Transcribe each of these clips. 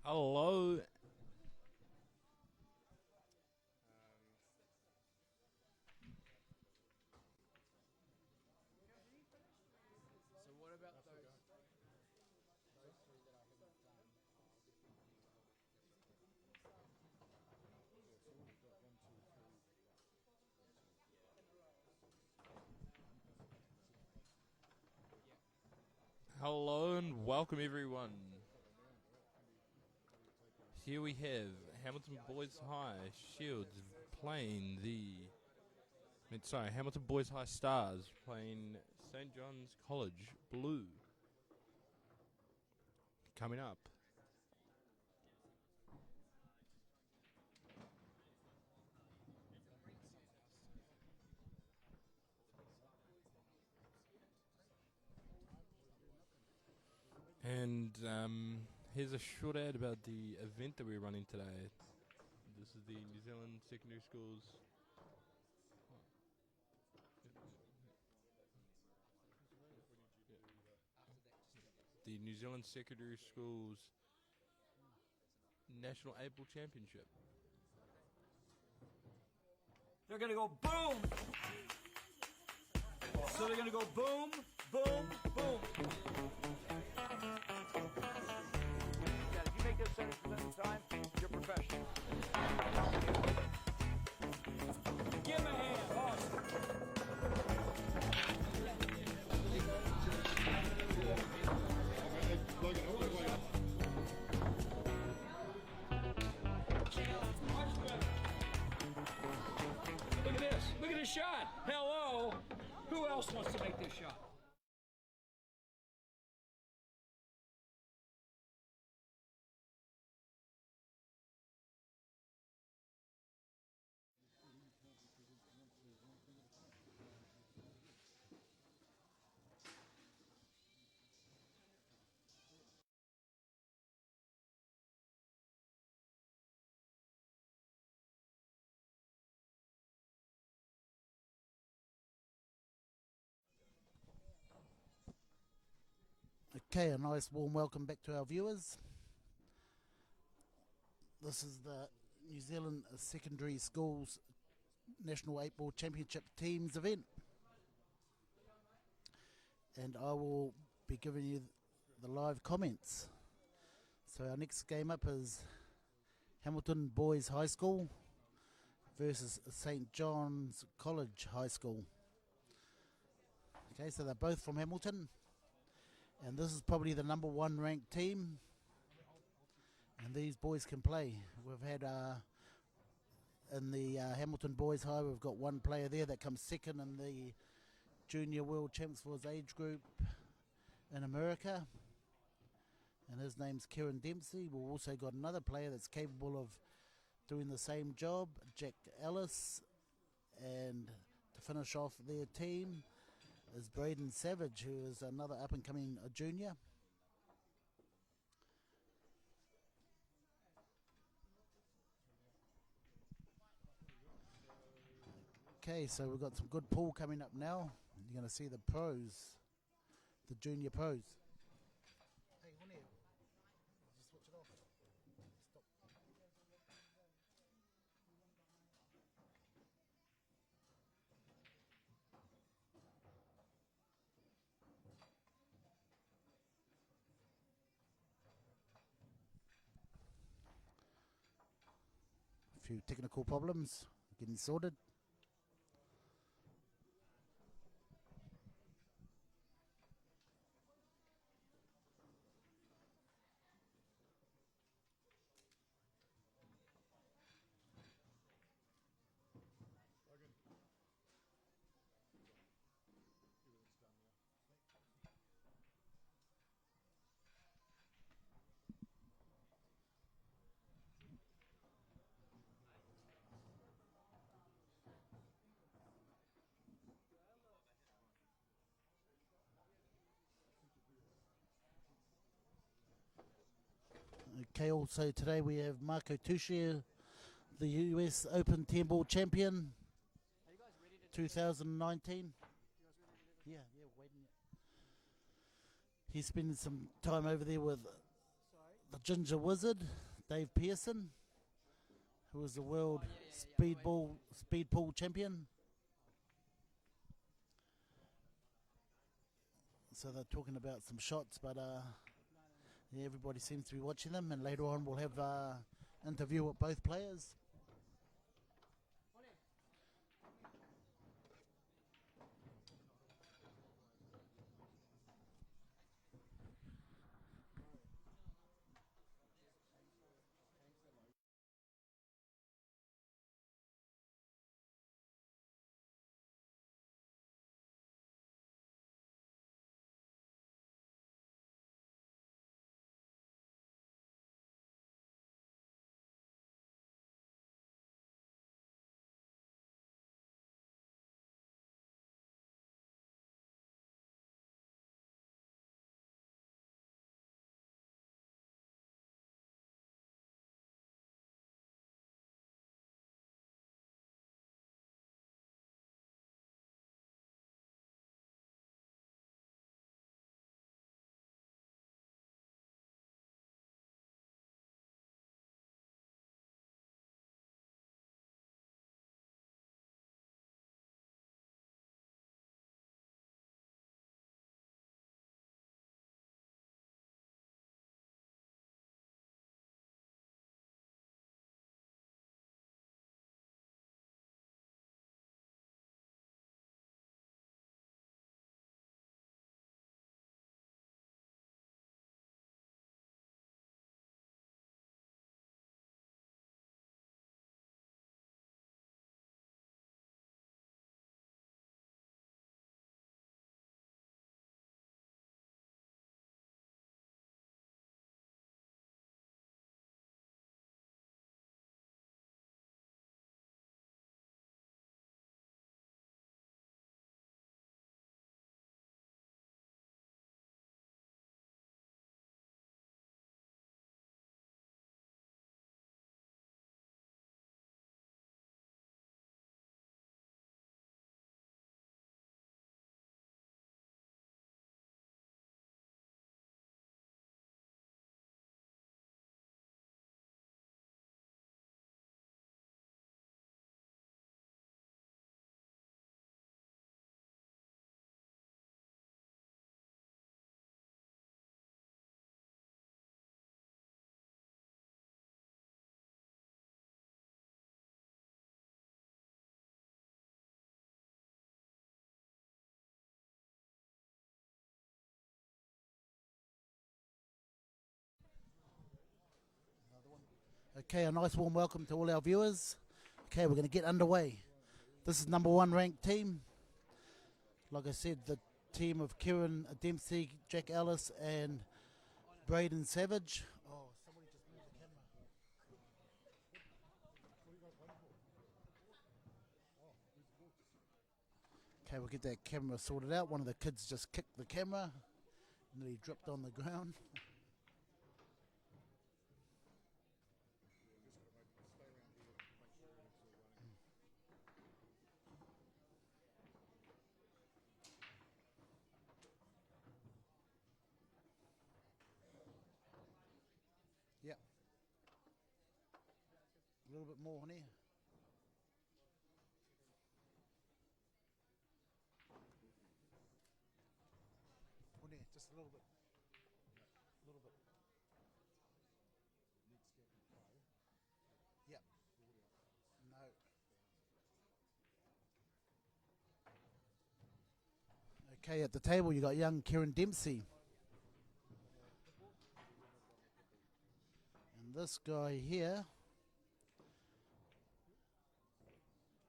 Hello. So what about those three that I haven't done? Hello and welcome everyone. Here we have Hamilton Boys High Shields playing Hamilton Boys High Stars playing St. John's College Blue. Coming up. And here's a short ad about the event that we're running today. This is the New Zealand Secondary Schools. The New Zealand Secondary Schools National Able Championship. They're going to go boom. So they're going to go boom, boom, boom. Yeah, if you make those 70% of the time, you're professional. Give him a hand. Awesome. Look at this. Look at this shot. Hello. Who else wants to make this shot? Okay, a nice warm welcome back to our viewers. This is the New Zealand Secondary Schools National 8-Ball Championship Teams event. And I will be giving you the live comments. So our next game up is Hamilton Boys High School versus St. John's College High School. Okay, so they're both from Hamilton. And this is probably the number one ranked team. And these boys can play. We've had, in the Hamilton Boys High, we've got one player there that comes second in the Junior World Champs for his age group in America. And his name's Kieran Dempsey. We've also got another player that's capable of doing the same job, Jack Ellis. And to finish off their team is Braden Savage, who is another up-and-coming junior. Okay, so we've got some good pool coming up now. You're going to see the pros, the junior pros. Hey, on here. Just switch it off. Stop. A few technical problems getting sorted. Okay, also today we have Marco Tucci, the US Open 10-ball champion, 2019. Yeah, waiting. He's spending some time over there with the Ginger Wizard, Dave Pearson, who is the world speed pool champion. So they're talking about some shots, but yeah, everybody seems to be watching them. And later on, we'll have interview with both players. Okay, a nice warm welcome to all our viewers. Okay, we're going to get underway. This is number one ranked team. Like I said, the team of Kieran Dempsey, Jack Ellis, and Braden Savage. Oh, somebody just moved the camera. Okay, we'll get that camera sorted out. One of the kids just kicked the camera and then he dropped on the ground. Yeah. A little bit more on here. On here, just a little bit. A little bit. Yeah. No. Okay, at the table you got young Kieran Dempsey. And this guy here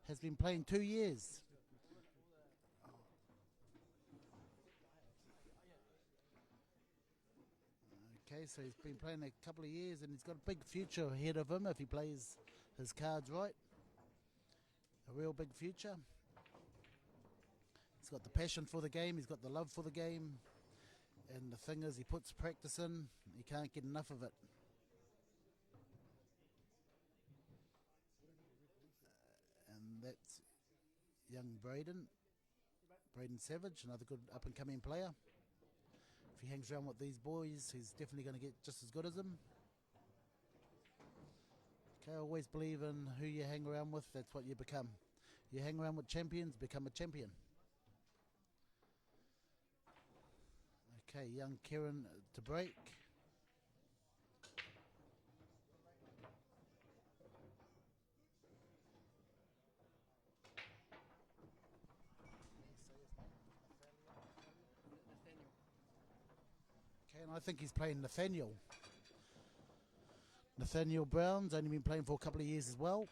has been playing 2 years. Okay, so he's been playing a couple of years and he's got a big future ahead of him if he plays his cards right. A real big future. He's got the passion for the game, he's got the love for the game, and the thing is he puts practice in, he can't get enough of it. And that's young Braden Savage, another good up-and-coming player. If he hangs around with these boys, he's definitely going to get just as good as them. Okay, always believe in who you hang around with, that's what you become. You hang around with champions, become a champion. Okay, young Kieran to break. Nathaniel. Okay, and I think he's playing Nathaniel. Nathaniel Brown's only been playing for a couple of years as well.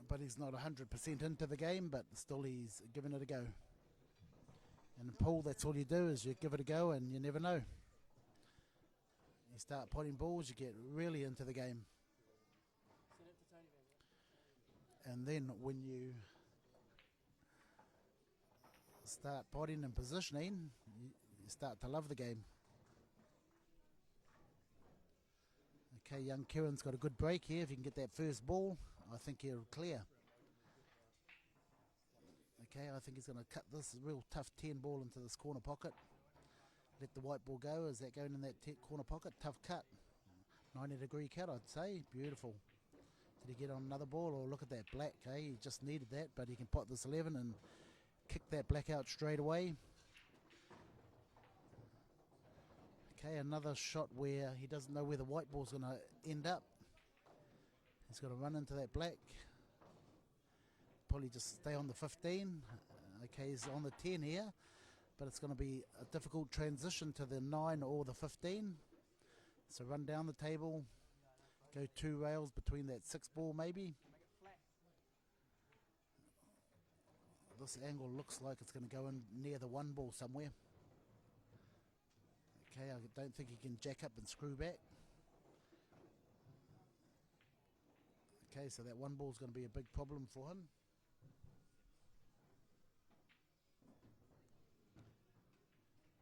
But he's not 100% into the game, but still he's giving it a go. And in pool, that's all you do is you give it a go and you never know. You start potting balls, you get really into the game. Send it to Tony Van. And then when you start potting and positioning, you start to love the game. Okay, young Kieran's got a good break here. If he can get that first ball, I think he'll clear. Okay, I think he's going to cut this real tough 10 ball into this corner pocket. Let the white ball go. Is that going in that corner pocket? Tough cut. 90-degree cut, I'd say. Beautiful. Did he get on another ball? Or look at that black, eh? He just needed that, but he can pot this 11 and kick that black out straight away. Okay, another shot where he doesn't know where the white ball's going to end up. He's got to run into that black. Probably just stay on the 15. Okay, he's on the 10 here, but it's going to be a difficult transition to the 9 or the 15. So run down the table, go 2 rails between that 6 ball maybe. This angle looks like it's going to go in near the 1 ball somewhere. Okay, I don't think he can jack up and screw back. Okay, so that 1 ball is going to be a big problem for him.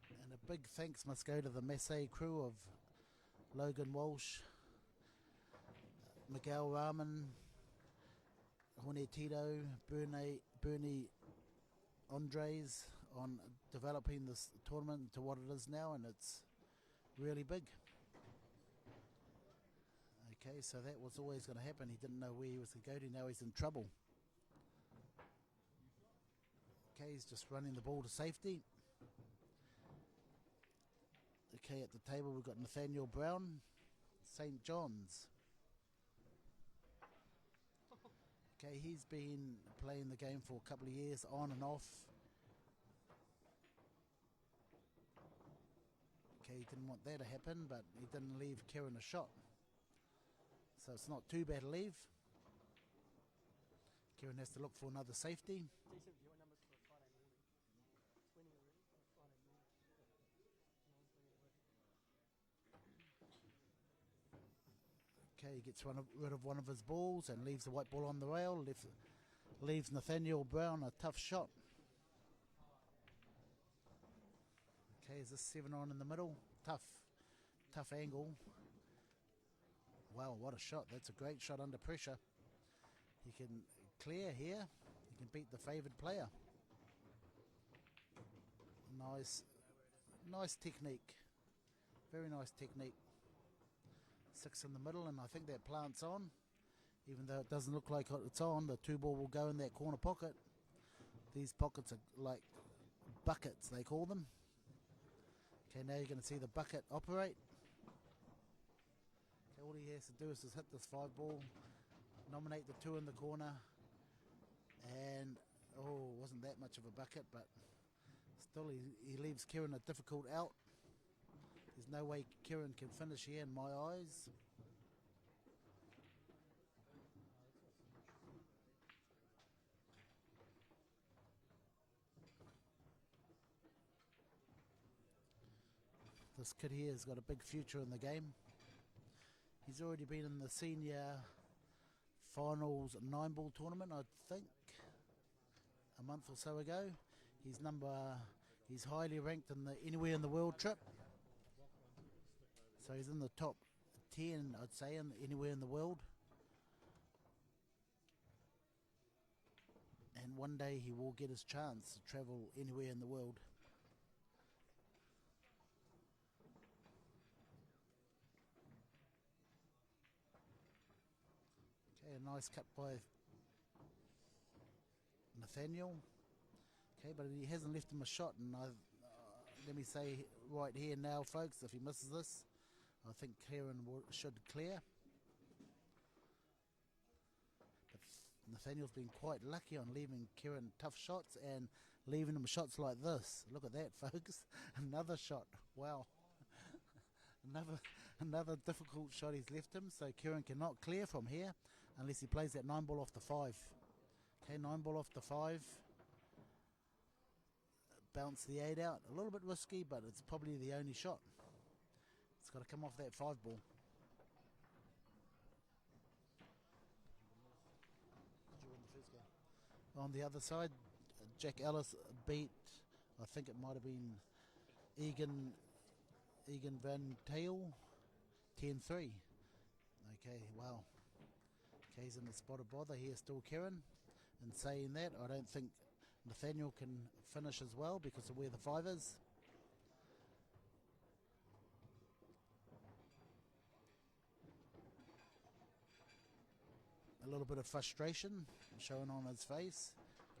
And a big thanks must go to the Massey crew of Logan Walsh, Miguel Rahman, Jorge Tito, Bernie Andres on developing this tournament to what it is now, and it's really big. Okay, so that was always going to happen. He didn't know where he was going to go to. Now he's in trouble. Okay, he's just running the ball to safety. Okay, at the table we've got Nathaniel Brown, St. John's. Okay, he's been playing the game for a couple of years, on and off. Okay, he didn't want that to happen, but he didn't leave Kieran a shot. So it's not too bad to leave. Kieran has to look for another safety. Decent viewing numbers for a Friday morning. It's winning already for a Friday morning. Okay, he gets rid of one of his balls and leaves the white ball on the rail. Leaves Nathaniel Brown a tough shot. Okay, is this 7 on in the middle? Tough angle. Wow, what a shot. That's a great shot under pressure. He can clear here. He can beat the favoured player. Nice technique. Very nice technique. 6 in the middle, and I think that plant's on. Even though it doesn't look like it's on, the 2 ball will go in that corner pocket. These pockets are like buckets, they call them. Okay, now you're going to see the bucket operate. Okay, all he has to do is just hit this 5 ball, nominate the 2 in the corner, and wasn't that much of a bucket, but still he leaves Kieran a difficult out. There's no way Kieran can finish here in my eyes. This kid here has got a big future in the game. He's already been in the senior finals 9-ball tournament, I think, a month or so ago. He's highly ranked in the anywhere in the world trip. So he's in the top 10, I'd say, anywhere in the world. And one day he will get his chance to travel anywhere in the world. Okay, a nice cut by Nathaniel. Okay, but he hasn't left him a shot, and let me say right here now, folks, if he misses this, I think Kieran should clear. But Nathaniel's been quite lucky on leaving Kieran tough shots and leaving him shots like this. Look at that, folks. Another shot. Wow. Another difficult shot he's left him, so Kieran cannot clear from here unless he plays that 9 ball off the 5. Okay, 9 ball off the 5. Bounce the 8 out. A little bit risky, but it's probably the only shot. It's got to come off that 5 ball. On the other side, Jack Ellis beat, I think it might have been Egan Van Tail, 10-3. Okay, wow. Okay, he's in the spot of bother here still, Kieran. And saying that, I don't think Nathaniel can finish as well because of where the 5 is. A little bit of frustration showing on his face,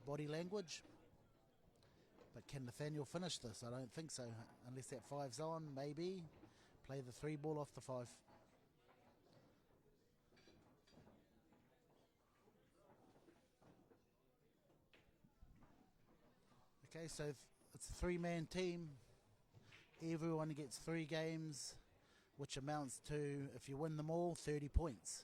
body language. But can Nathaniel finish this? I don't think so. Unless that 5's on, maybe. Play the 3 ball off the 5. Okay, so it's a 3-man team. Everyone gets 3 games, which amounts to, if you win them all, 30 points.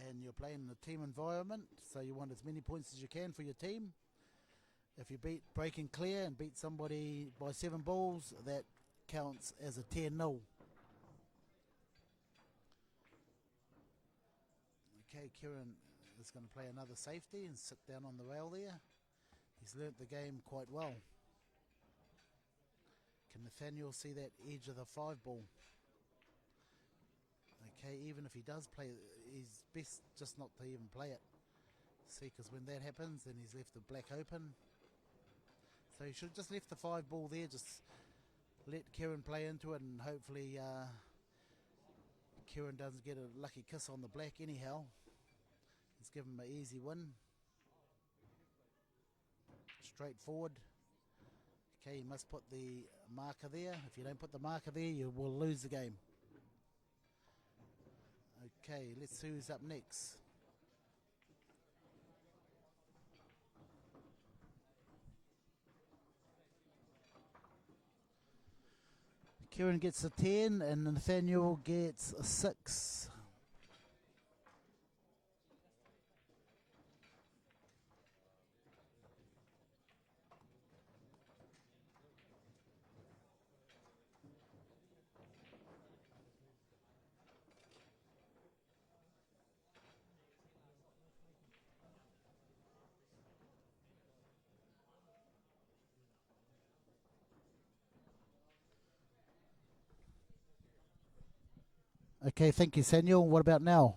And you're playing in a team environment, so you want as many points as you can for your team. If you break and clear and beat somebody by 7 balls, that counts as a 10-0. Okay, Kieran is going to play another safety and sit down on the rail there. He's learnt the game quite well. Can Nathaniel see that edge of the 5 ball? Okay, even if he does play, he's best just not to even play it. See, because when that happens, then he's left the black open. So he should just left the 5 ball there, just let Kieran play into it, and hopefully Kieran doesn't get a lucky kiss on the black anyhow. Let's give him an easy win. Straightforward. Okay, you must put the marker there. If you don't put the marker there, you will lose the game. Okay, let's see who's up next. Kieran gets a 10 and Nathaniel gets a 6. Okay, thank you, Samuel. What about now?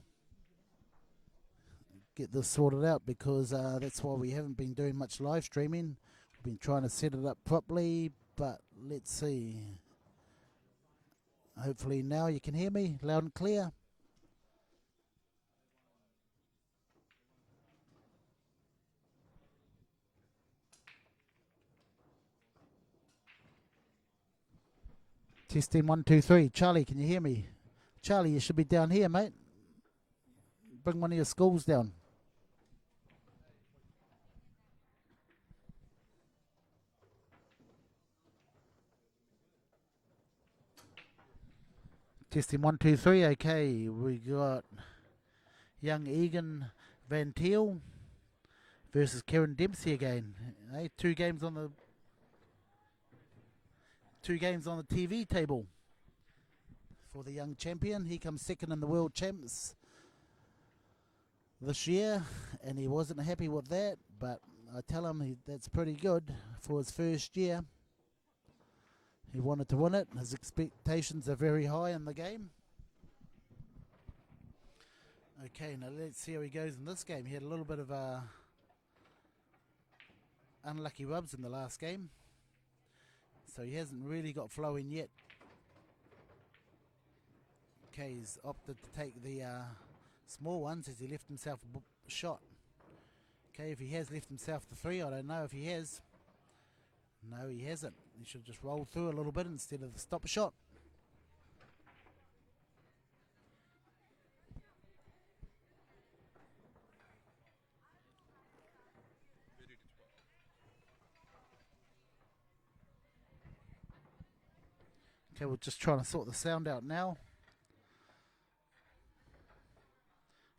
Get this sorted out, because that's why we haven't been doing much live streaming. We've been trying to set it up properly, but let's see. Hopefully now you can hear me loud and clear. Testing 1, 2, 3. Charlie, can you hear me? Charlie, you should be down here, mate. Bring one of your schools down. Testing 1, 2, 3. Okay, we got young Egan Van Teel versus Kieran Dempsey again. Hey, 2 games on the TV table for the young champion. He comes second in the world champs this year, and he wasn't happy with that, but I tell him that's pretty good for his first year. He wanted to win it. His expectations are very high in the game. Okay, now let's see how he goes in this game. He had a little bit of unlucky rubs in the last game, so he hasn't really got flowing yet. Okay, he's opted to take the small ones as he left himself a shot. Okay, if he has left himself the 3, I don't know if he has. No, he hasn't. He should just roll through a little bit instead of the stop shot. Okay, we're just trying to sort the sound out now.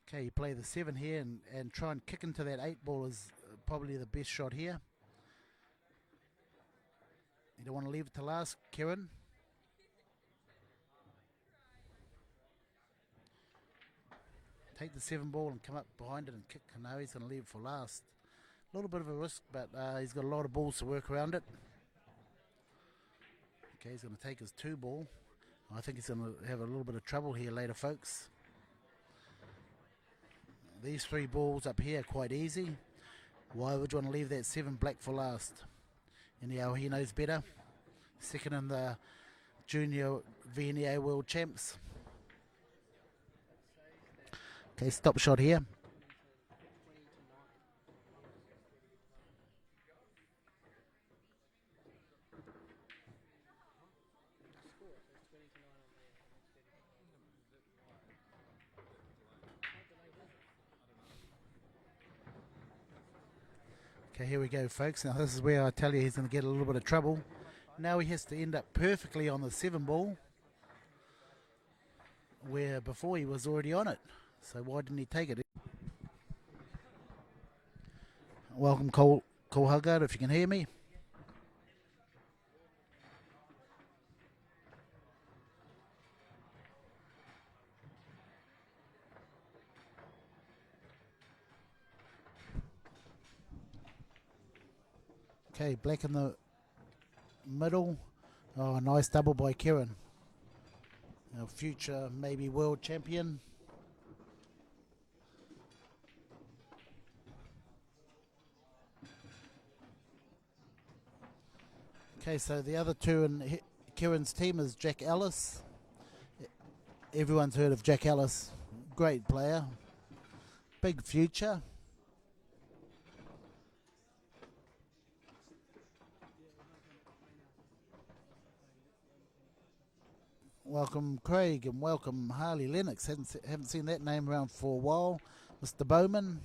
Okay, you play the 7 here and try and kick into that 8 ball is probably the best shot here. You don't want to leave it to last, Kieran. Take the 7 ball and come up behind it and kick. No, he's going to leave it for last. A little bit of a risk, but he's got a lot of balls to work around it. Okay, he's going to take his 2 ball. I think he's going to have a little bit of trouble here later, folks. These 3 balls up here are quite easy. Why would you want to leave that 7 black for last? Anyhow, he knows better. Second in the Junior VNA World Champs. Okay, stop shot here. Okay, here we go, folks. Now this is where I tell you he's going to get a little bit of trouble. Now he has to end up perfectly on the 7 ball, where before he was already on it. So why didn't he take it? Welcome, Cole Huggard, if you can hear me. Okay, black in the middle. Oh, nice double by Kieran. Our future maybe world champion. Okay, so the other 2 in Kieran's team is Jack Ellis. Everyone's heard of Jack Ellis. Great player. Big future. Welcome Craig and welcome Harley Lennox. Haven't seen that name around for a while. Mr. Bowman.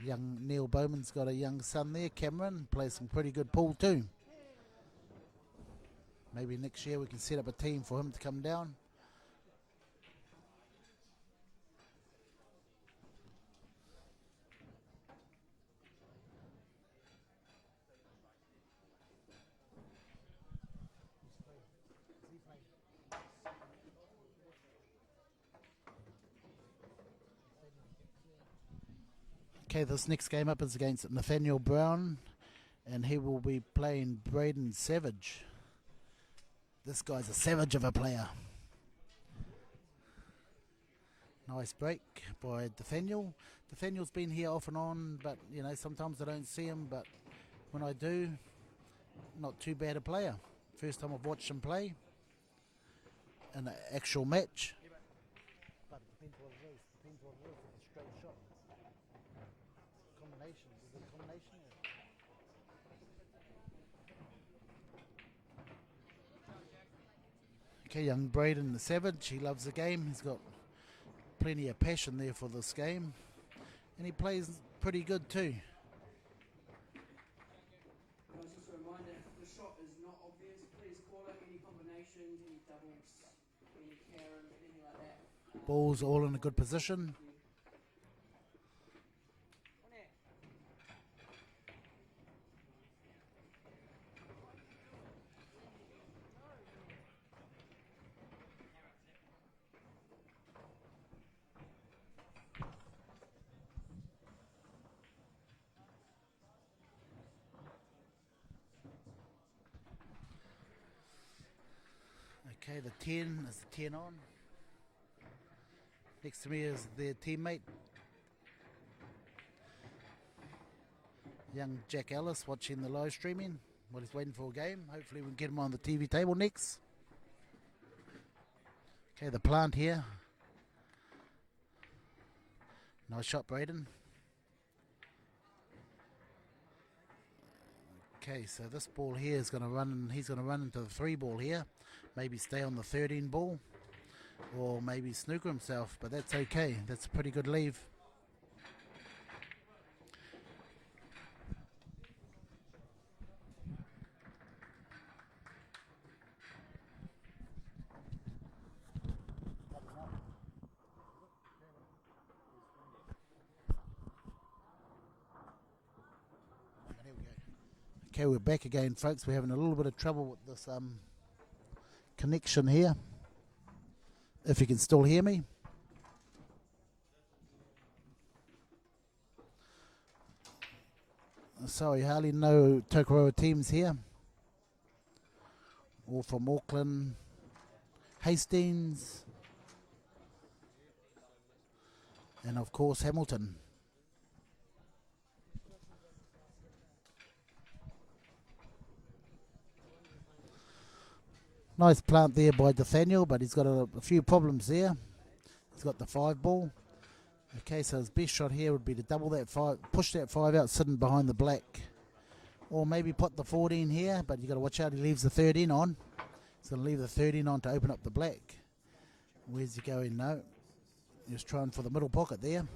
Young Neil Bowman's got a young son there, Cameron. Plays some pretty good pool too. Maybe next year we can set up a team for him to come down. Okay, this next game up is against Nathaniel Brown, and he will be playing Braden Savage. This guy's a savage of a player. Nice break by Nathaniel. Nathaniel's been here off and on, but you know, sometimes I don't see him, but when I do, not too bad a player. First time I've watched him play in an actual match. But it depends what it is. Depends what it is. It's a straight shot. Combination. Is it a combination? Okay, young Braden the Savage. He loves the game. He's got plenty of passion there for this game. And he plays pretty good too. Just a reminder, if the shot is not obvious, please call out any combinations, any doubles, any Karen, anything like that. Balls all in a good position. Okay, the 10 is the 10 on. Next to me is their teammate. Young Jack Ellis watching the live streaming while he's waiting for a game. Hopefully we can get him on the TV table next. Okay, the plant here. Nice shot, Braden. Okay, so this ball here is going to run. He's going to run into the 3 ball here. Maybe stay on the 13 ball, or maybe snooker himself. But that's okay. That's a pretty good leave. Okay, we're back again, folks. We're having a little bit of trouble with this connection here. If you can still hear me. Sorry, hardly no Tokoroa teams here. All from Auckland, Hastings, and of course Hamilton. Nice plant there by Nathaniel, but he's got a few problems there. He's got the 5 ball. Okay, so his best shot here would be to double that 5, push that 5 out sitting behind the black. Or maybe put the 14 here, but you got to watch out, he leaves the 13 on. He's going to leave the 13 on to open up the black. Where's he going? No. He's trying for the middle pocket there.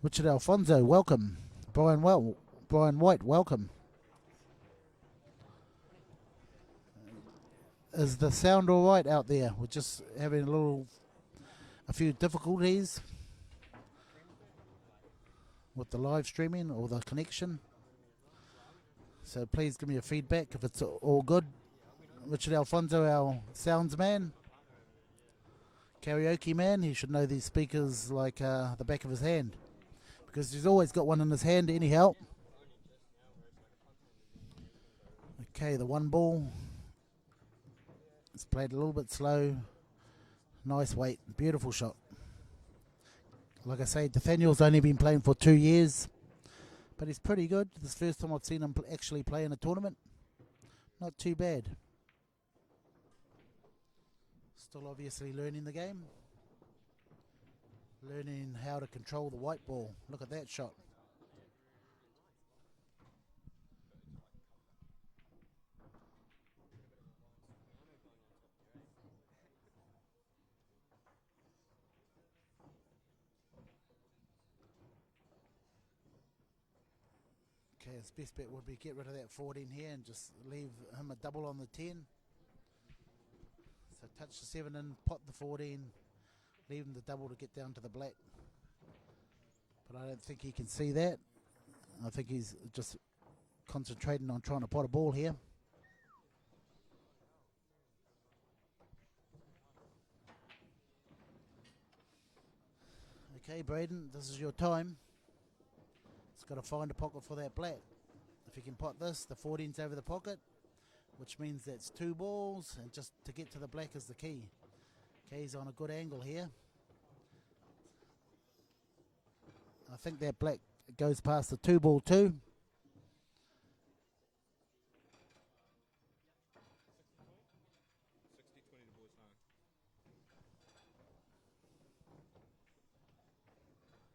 Richard Alfonso, welcome. Brian White, welcome. Is the sound all right out there? We're just having a few difficulties with the live streaming or the connection. So please give me a feedback if it's all good. Richard Alfonso, our sounds man, karaoke man, he should know these speakers like the back of his hand, because he's always got one in his hand anyhow. Okay, the 1 ball. It's played a little bit slow. Nice weight, beautiful shot. Like I say, Nathaniel's only been playing for 2 years, but he's pretty good. This is the first time I've seen him actually play in a tournament. Not too bad. Still obviously learning the game. Learning how to control the white ball. Look at that shot. Okay, his best bet would be get rid of that 14 here and just leave him a double on the 10. So touch the 7 and pot the 14. Leave him the double to get down to the black. But I don't think he can see that. I think he's just concentrating on trying to pot a ball here. Okay, Braden, this is your time. It's got to find a pocket for that black. If you can pot this, the 14's over the pocket, which means that's 2 balls, and just to get to the black is the key. Okay, he's on a good angle here. I think that black goes past the 2 ball too.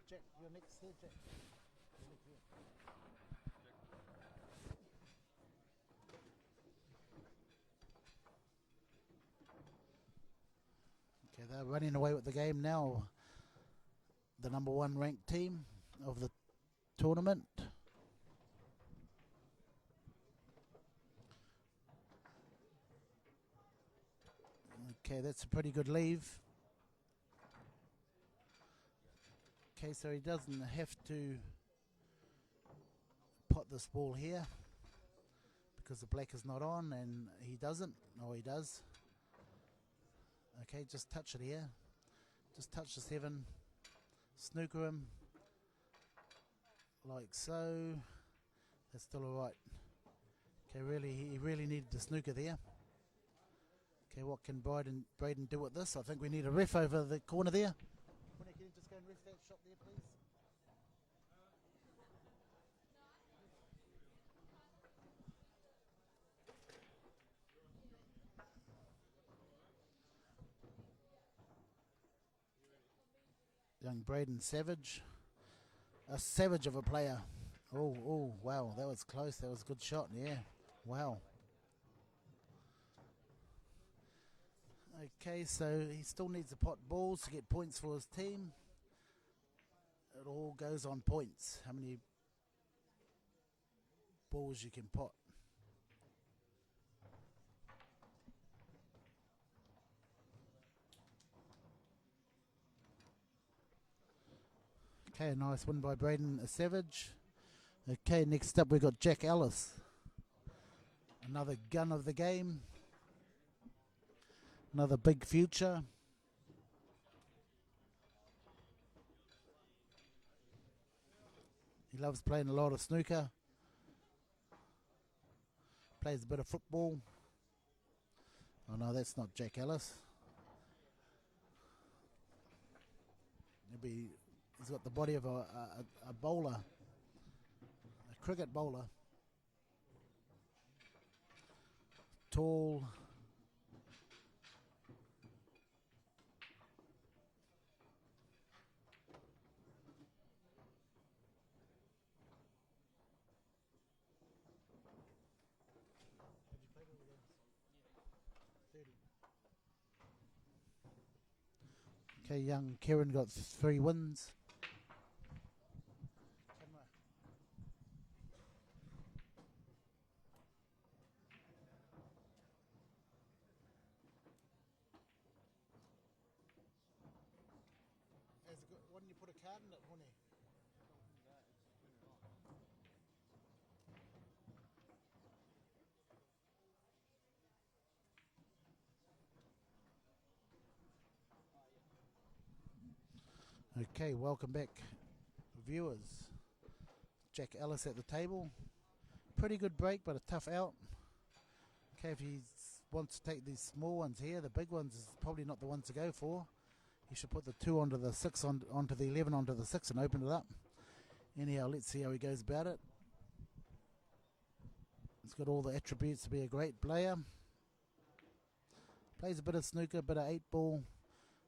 Jack, you're next here, Jack. Okay, they're running away with the game now. The number 1 ranked team of the tournament. Okay, that's a pretty good leave. Okay, so he doesn't have to pot this ball here because the black is not on, and he doesn't. Oh, he does. Okay, just touch it here. Just touch the 7. Snooker him like so. That's still alright. Okay, he really needed the snooker there. Okay, what can Braden do with this? I think we need a ref over the corner there. Can you just go and ref that shot there, please? Young Braden Savage. A savage of a player. Oh, wow, that was close. That was a good shot, yeah. Wow. Okay, so he still needs to pot balls to get points for his team. It all goes on points. How many balls you can pot. Okay, nice win by Braden Savage. Okay, next up we've got Jack Ellis. Another gun of the game. Another big future. He loves playing a lot of snooker. Plays a bit of football. Oh no, that's not Jack Ellis. He's got the body of a bowler. A cricket bowler. Tall. Okay, young Kieran got 3 wins. Why didn't you put a card in it, Honey? Okay, welcome back, viewers. Jack Ellis at the table. Pretty good break, but a tough out. Okay, if he wants to take these small ones here, the big ones is probably not the one to go for. He should put the 2 onto the 6, onto the 11, onto the 6 and open it up. Anyhow, let's see how he goes about it. He's got all the attributes to be a great player. Plays a bit of snooker, a bit of 8-ball,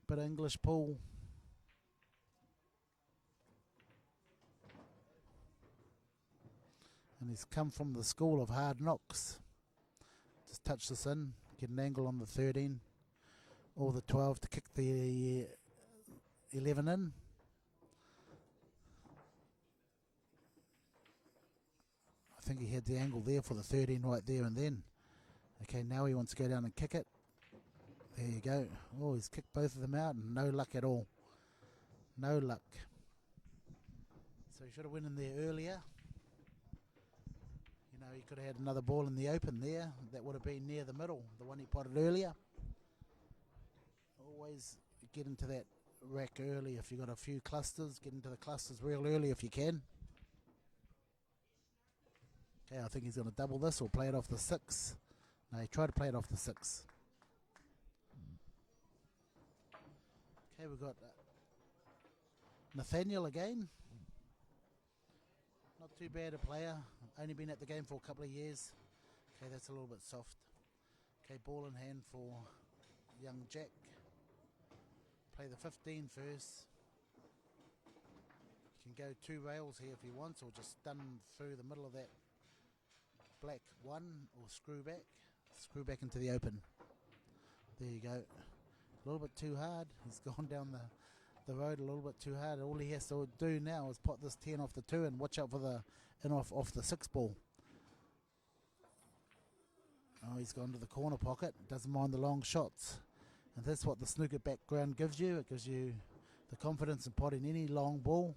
bit of English pool. And he's come from the school of hard knocks. Just touch this in, get an angle on the 13 or the 12 to kick the 11 in. I think he had the angle there for the 13 right there and then. Okay, now he wants to go down and kick it. There you go. Oh, he's kicked both of them out and no luck at all. No luck. So he should have went in there earlier. You know, he could have had another ball in the open there. That would have been near the middle, the one he potted earlier. Always get into that rack early if you've got a few clusters. Get into the clusters real early if you can. Okay, I think he's going to double this or play it off the 6. No, he tried to play it off the 6. Okay, we've got Nathaniel again. Not too bad a player. Only been at the game for a couple of years. Okay, that's a little bit soft. Okay, ball in hand for young Jack. Play the 15 first. You can go 2 rails here if he wants, or just stun through the middle of that black 1, or screw back into the open. There you go. A little bit too hard. He's gone down the road a little bit too hard. All he has to do now is pot this 10 off the 2 and watch out for the in off the 6 ball. Oh, he's gone to the corner pocket. Doesn't mind the long shots. And that's what the snooker background gives you. It gives you the confidence in potting any long ball.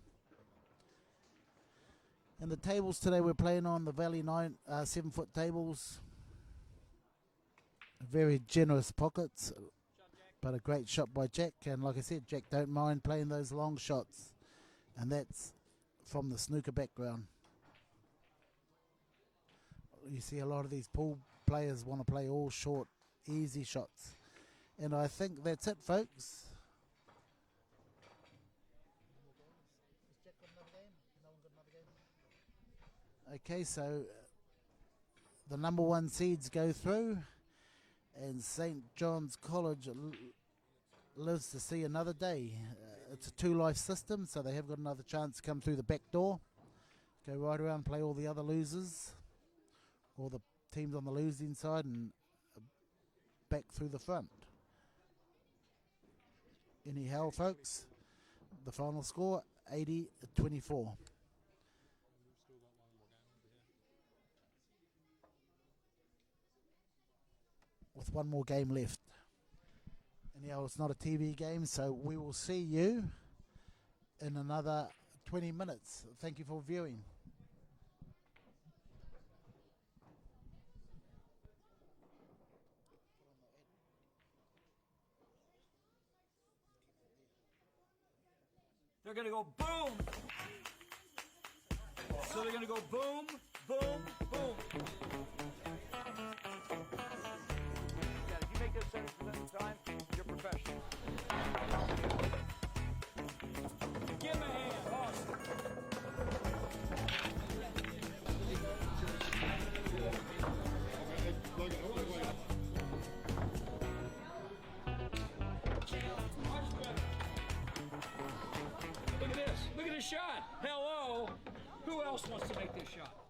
And the tables today we're playing on the Valley 7-foot tables. Very generous pockets, but a great shot by Jack. And like I said, Jack don't mind playing those long shots. And that's from the snooker background. You see a lot of these pool players want to play all short, easy shots. And I think that's it, folks. Okay, so the number 1 seeds go through, and St. John's College lives to see another day. It's a 2-life system, so they have got another chance to come through the back door, go right around and play all the other losers, all the teams on the losing side, and back through the front. Anyhow, folks, the final score, 80-24. With one more game left. Anyhow, it's not a TV game, so we will see you in another 20 minutes. Thank you for viewing. They're gonna go boom. So they're gonna go boom, boom, boom. Yeah, if you make this 70% of the time, you're professional. Give him a hand, Austin. Look at this. Look at this shot. Hello. Who else wants to make this shot?